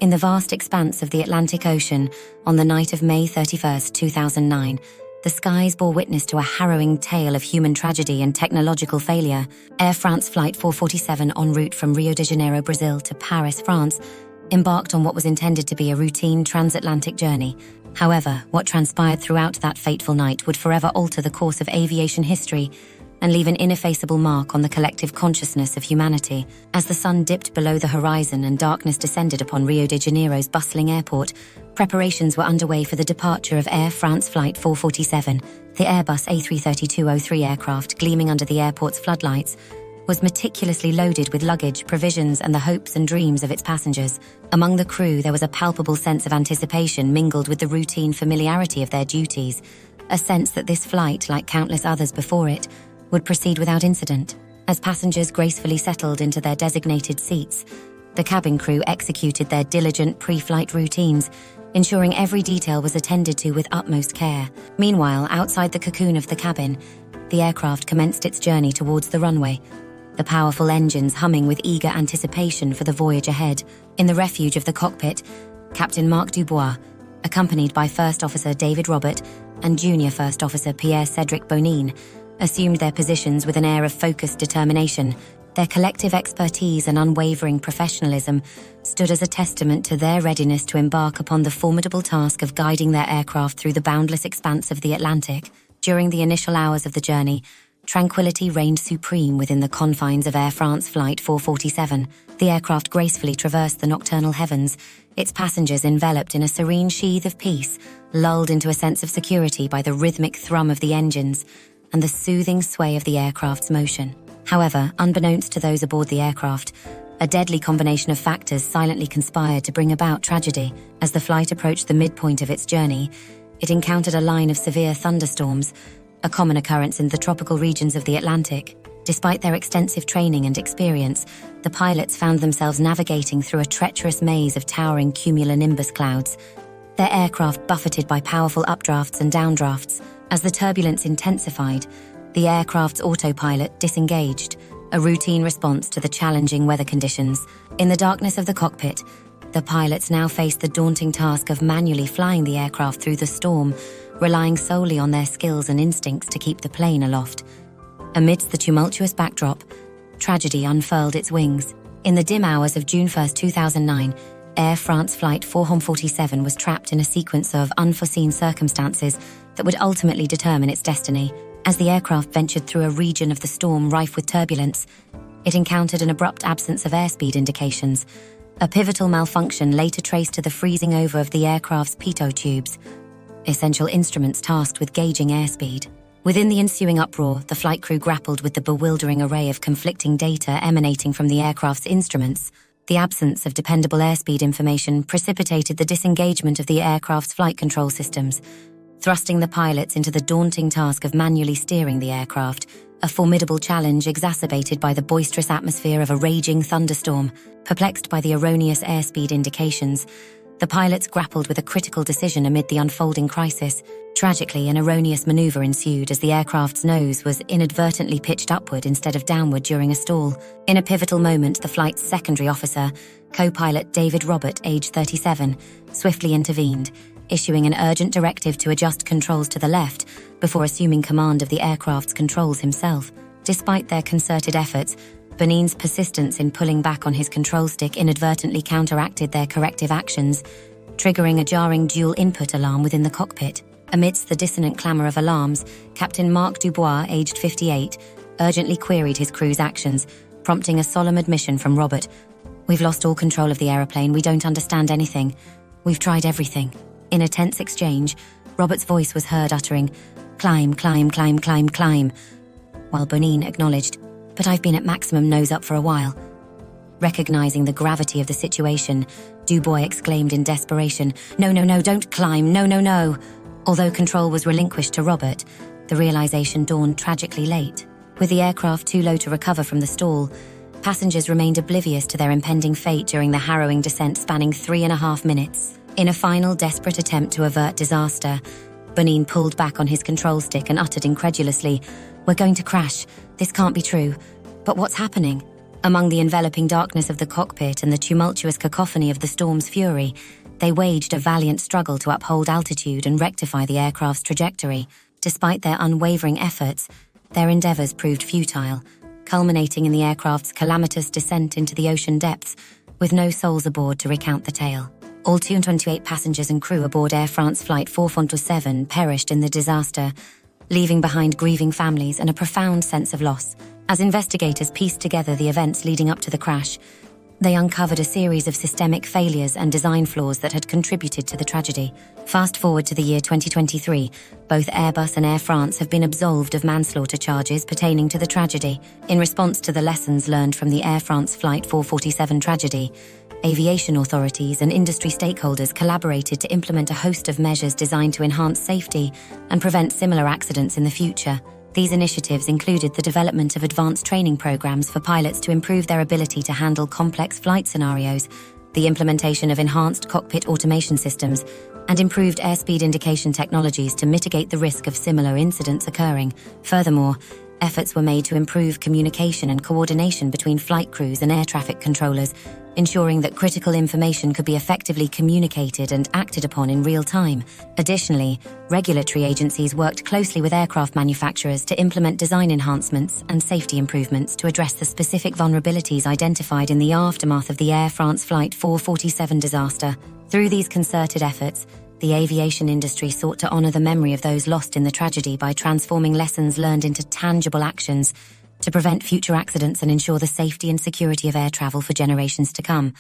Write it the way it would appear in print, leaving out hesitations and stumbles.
In the vast expanse of the Atlantic Ocean, on the night of May 31st, 2009, the skies bore witness to a harrowing tale of human tragedy and technological failure. Air France Flight 447, en route from Rio de Janeiro, Brazil to Paris, France, embarked on what was intended to be a routine transatlantic journey. However, what transpired throughout that fateful night would forever alter the course of aviation history and leave an ineffaceable mark on the collective consciousness of humanity. As the sun dipped below the horizon and darkness descended upon Rio de Janeiro's bustling airport, preparations were underway for the departure of Air France Flight 447. The Airbus A330-203 aircraft, gleaming under the airport's floodlights, was meticulously loaded with luggage, provisions, and the hopes and dreams of its passengers. Among the crew, there was a palpable sense of anticipation mingled with the routine familiarity of their duties, a sense that this flight, like countless others before it, would proceed without incident. As passengers gracefully settled into their designated seats, the cabin crew executed their diligent pre-flight routines, ensuring every detail was attended to with utmost care. Meanwhile, outside the cocoon of the cabin, the aircraft commenced its journey towards the runway, the powerful engines humming with eager anticipation for the voyage ahead. In the refuge of the cockpit, Captain Marc Dubois, accompanied by First Officer David Robert and Junior First Officer Pierre-Cédric Bonin, assumed their positions with an air of focused determination. Their collective expertise and unwavering professionalism stood as a testament to their readiness to embark upon the formidable task of guiding their aircraft through the boundless expanse of the Atlantic. During the initial hours of the journey, tranquility reigned supreme within the confines of Air France Flight 447. The aircraft gracefully traversed the nocturnal heavens, its passengers enveloped in a serene sheath of peace, lulled into a sense of security by the rhythmic thrum of the engines and the soothing sway of the aircraft's motion. However, unbeknownst to those aboard the aircraft, a deadly combination of factors silently conspired to bring about tragedy. As the flight approached the midpoint of its journey, it encountered a line of severe thunderstorms, a common occurrence in the tropical regions of the Atlantic. Despite their extensive training and experience, the pilots found themselves navigating through a treacherous maze of towering cumulonimbus clouds, their aircraft buffeted by powerful updrafts and downdrafts. As the turbulence intensified, the aircraft's autopilot disengaged, a routine response to the challenging weather conditions. In the darkness of the cockpit, the pilots now faced the daunting task of manually flying the aircraft through the storm, relying solely on their skills and instincts to keep the plane aloft. Amidst the tumultuous backdrop, tragedy unfurled its wings. In the dim hours of June 1, 2009, Air France Flight 447 was trapped in a sequence of unforeseen circumstances that would ultimately determine its destiny. As the aircraft ventured through a region of the storm rife with turbulence, it encountered an abrupt absence of airspeed indications, a pivotal malfunction later traced to the freezing over of the aircraft's pitot tubes, essential instruments tasked with gauging airspeed. Within the ensuing uproar, the flight crew grappled with the bewildering array of conflicting data emanating from the aircraft's instruments. The absence of dependable airspeed information precipitated the disengagement of the aircraft's flight control systems, thrusting the pilots into the daunting task of manually steering the aircraft, a formidable challenge exacerbated by the boisterous atmosphere of a raging thunderstorm. Perplexed by the erroneous airspeed indications, the pilots grappled with a critical decision amid the unfolding crisis. Tragically, an erroneous maneuver ensued as the aircraft's nose was inadvertently pitched upward instead of downward during a stall. In a pivotal moment, the flight's secondary officer, co-pilot David Robert, aged 37, swiftly intervened, issuing an urgent directive to adjust controls to the left before assuming command of the aircraft's controls himself. Despite their concerted efforts, Bonin's persistence in pulling back on his control stick inadvertently counteracted their corrective actions, triggering a jarring dual-input alarm within the cockpit. Amidst the dissonant clamour of alarms, Captain Marc Dubois, aged 58, urgently queried his crew's actions, prompting a solemn admission from Robert. "We've lost all control of the aeroplane. We don't understand anything. We've tried everything." In a tense exchange, Robert's voice was heard uttering, "Climb, climb, climb, climb, climb," while Bonin acknowledged, "But I've been at maximum nose up for a while." Recognizing the gravity of the situation, Dubois exclaimed in desperation, "No, no, no, don't climb, no, no, no." Although control was relinquished to Robert, the realization dawned tragically late. With the aircraft too low to recover from the stall, passengers remained oblivious to their impending fate during the harrowing descent spanning 3.5 minutes. In a final desperate attempt to avert disaster, Bonin pulled back on his control stick and uttered incredulously, "We're going to crash. This can't be true. But what's happening?" Among the enveloping darkness of the cockpit and the tumultuous cacophony of the storm's fury, they waged a valiant struggle to uphold altitude and rectify the aircraft's trajectory. Despite their unwavering efforts, their endeavors proved futile, culminating in the aircraft's calamitous descent into the ocean depths, with no souls aboard to recount the tale. All 228 passengers and crew aboard Air France Flight 447 perished in the disaster, leaving behind grieving families and a profound sense of loss. As investigators pieced together the events leading up to the crash, they uncovered a series of systemic failures and design flaws that had contributed to the tragedy. Fast forward to the year 2023, both Airbus and Air France have been absolved of manslaughter charges pertaining to the tragedy. In response to the lessons learned from the Air France Flight 447 tragedy, aviation authorities and industry stakeholders collaborated to implement a host of measures designed to enhance safety and prevent similar accidents in the future. These initiatives included the development of advanced training programs for pilots to improve their ability to handle complex flight scenarios, the implementation of enhanced cockpit automation systems, and improved airspeed indication technologies to mitigate the risk of similar incidents occurring. Furthermore, efforts were made to improve communication and coordination between flight crews and air traffic controllers, ensuring that critical information could be effectively communicated and acted upon in real time. Additionally, regulatory agencies worked closely with aircraft manufacturers to implement design enhancements and safety improvements to address the specific vulnerabilities identified in the aftermath of the Air France Flight 447 disaster. Through these concerted efforts, the aviation industry sought to honor the memory of those lost in the tragedy by transforming lessons learned into tangible actions to prevent future accidents and ensure the safety and security of air travel for generations to come.